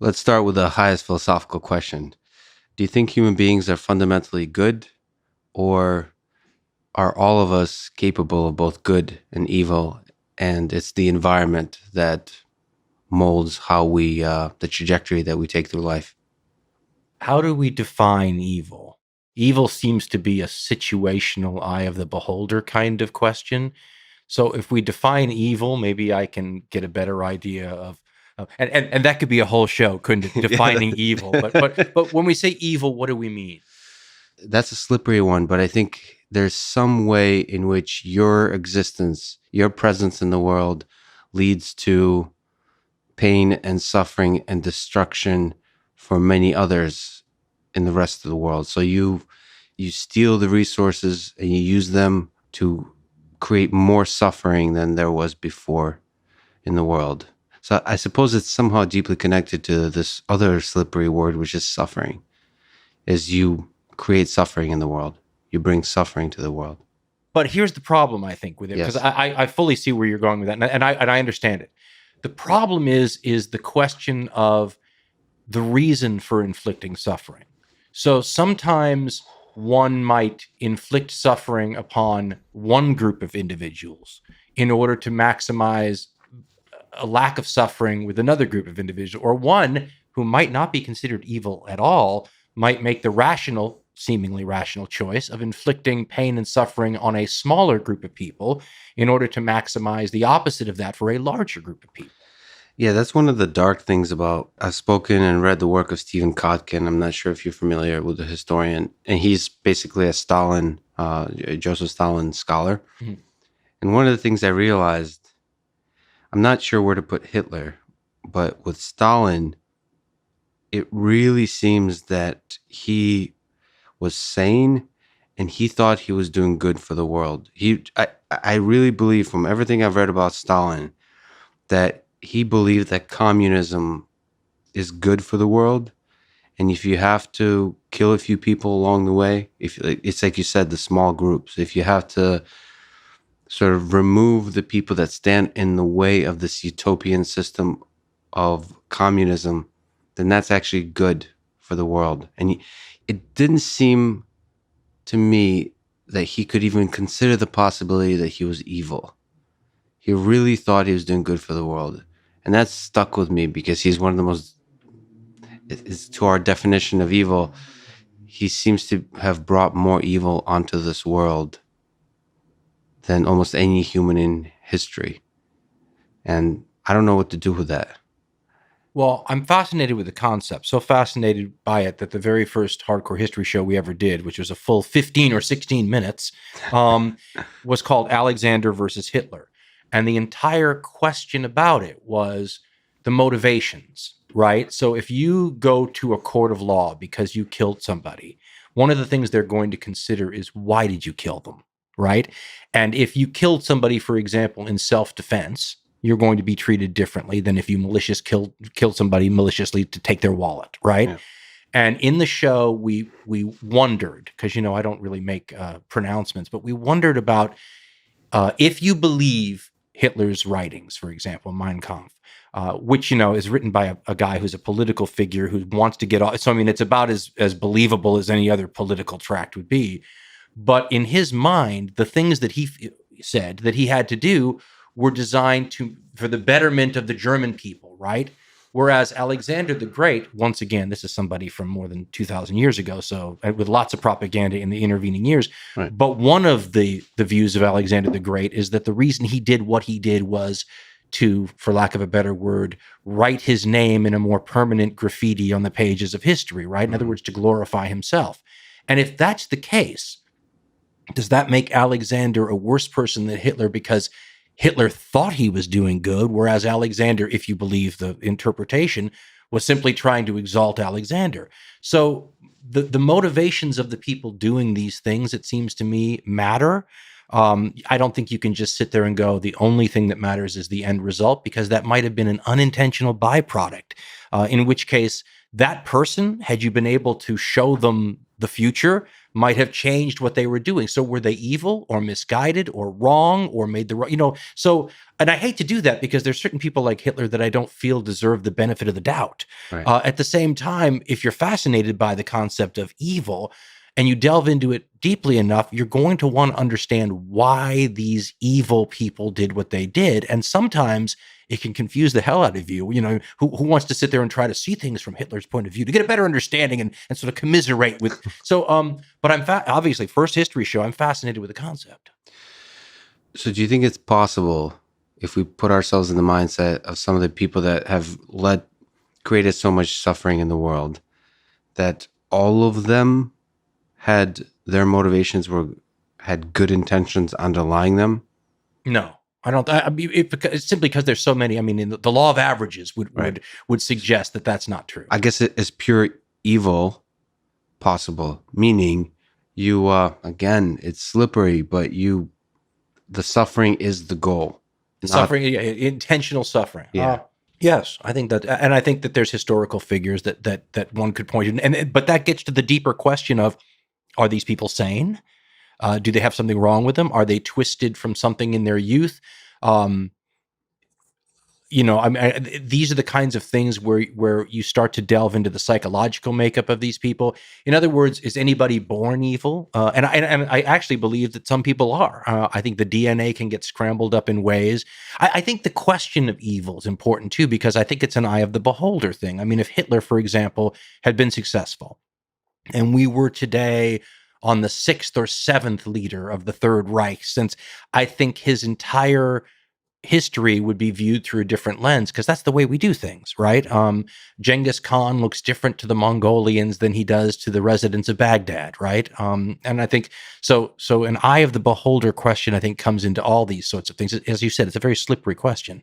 Let's start with the highest philosophical question. Do you think human beings are fundamentally good, or are all of us capable of both good and evil? And it's the environment that molds the trajectory that we take through life. How do we define evil? Evil seems to be a situational eye of the beholder kind of question. So if we define evil, maybe I can get a better idea and that could be a whole show, couldn't it? Yeah, Defining evil. But when we say evil, what do we mean? that's a slippery one, but I think there's some way in which your existence, your presence in the world leads to pain and suffering and destruction for many others in the rest of the world. So you steal the resources and you use them to create more suffering than there was before in the world. So I suppose it's somehow deeply connected to this other slippery word, which is suffering. Is you create suffering in the world. You bring suffering to the world. But here's the problem, I think, with it, because Yes. I fully see where you're going with that, and I understand it. The problem is the question of the reason for inflicting suffering. So sometimes one might inflict suffering upon one group of individuals in order to maximize a lack of suffering with another group of individuals, or one who might not be considered evil at all might make the seemingly rational choice of inflicting pain and suffering on a smaller group of people in order to maximize the opposite of that for a larger group of people. Yeah, that's one of the dark things about. I've spoken and read the work of Stephen Kotkin. I'm not sure if you're familiar with the historian, and he's basically a Joseph Stalin scholar. Mhm. And one of the things I realized, I'm not sure where to put Hitler, but with Stalin, it really seems that he was sane and he thought he was doing good for the world. I really believe from everything I've read about Stalin that he believed that communism is good for the world. And if you have to kill a few people along the way, if it's like you said, the small groups, if you have to sort of remove the people that stand in the way of this utopian system of communism, then that's actually good for the world. And it didn't seem to me that he could even consider the possibility that he was evil. He really thought he was doing good for the world. And that stuck with me because he's one of the most, is to our definition of evil, he seems to have brought more evil onto this world than almost any human in history. And I don't know what to do with that. Well, I'm fascinated with the concept, so fascinated by it that the very first hardcore history show we ever did, which was a full 15 or 16 minutes, was called Alexander versus Hitler. And the entire question about it was the motivations, right? So if you go to a court of law because you killed somebody, one of the things they're going to consider is why did you kill them, right? And if you killed somebody, for example, in self-defense, you're going to be treated differently than if you killed somebody maliciously to take their wallet, right? Yeah. And in the show, we wondered, because I don't really make pronouncements, but we wondered about if you believe Hitler's writings, for example, Mein Kampf, which is written by a guy who's a political figure who wants to get off. So I mean, it's about as believable as any other political tract would be. But in his mind, the things that he said that he had to do were designed for the betterment of the German people, right? Whereas Alexander the Great, once again, this is somebody from more than 2,000 years ago, so with lots of propaganda in the intervening years. Right. But one of the views of Alexander the Great is that the reason he did what he did was to, for lack of a better word, write his name in a more permanent graffiti on the pages of history, right? In other words, to glorify himself. And if that's the case, does that make Alexander a worse person than Hitler because Hitler thought he was doing good, whereas Alexander, if you believe the interpretation, was simply trying to exalt Alexander? So the motivations of the people doing these things, it seems to me, matter. I don't think you can just sit there and go, the only thing that matters is the end result, because that might have been an unintentional byproduct, in which case that person, had you been able to show them the future might have changed what they were doing. So were they evil or misguided or wrong or made the wrong, so, and I hate to do that because there's certain people like Hitler that I don't feel deserve the benefit of the doubt. Right. At the same time, if you're fascinated by the concept of evil and you delve into it deeply enough, you're going to want to understand why these evil people did what they did. And sometimes it can confuse the hell out of you. Who wants to sit there and try to see things from Hitler's point of view to get a better understanding and sort of commiserate with. So, but obviously, first history show, I'm fascinated with the concept. So do you think it's possible, if we put ourselves in the mindset of some of the people that have created so much suffering in the world, that all of them had their motivations had good intentions underlying them? No, I don't. It's simply because there's so many. I mean, the law of averages would suggest that that's not true. I guess it is pure evil possible, meaning you again, it's slippery, but the suffering is the goal. Suffering, intentional suffering. Yeah. Yes, I think that, and I think that there's historical figures that one could point to, but that gets to the deeper question of: are these people sane? Do they have something wrong with them? Are they twisted from something in their youth? These are the kinds of things where you start to delve into the psychological makeup of these people. In other words, is anybody born evil? And I actually believe that some people are. I think the DNA can get scrambled up in ways. I think the question of evil is important too, because I think it's an eye of the beholder thing. I mean, if Hitler, for example, had been successful, and we were today on the 6th or 7th leader of the Third Reich, since I think his entire history would be viewed through a different lens, because that's the way we do things, right? Genghis Khan looks different to the Mongolians than he does to the residents of Baghdad, right? And I think so an eye of the beholder question, I think, comes into all these sorts of things. As you said, it's a very slippery question.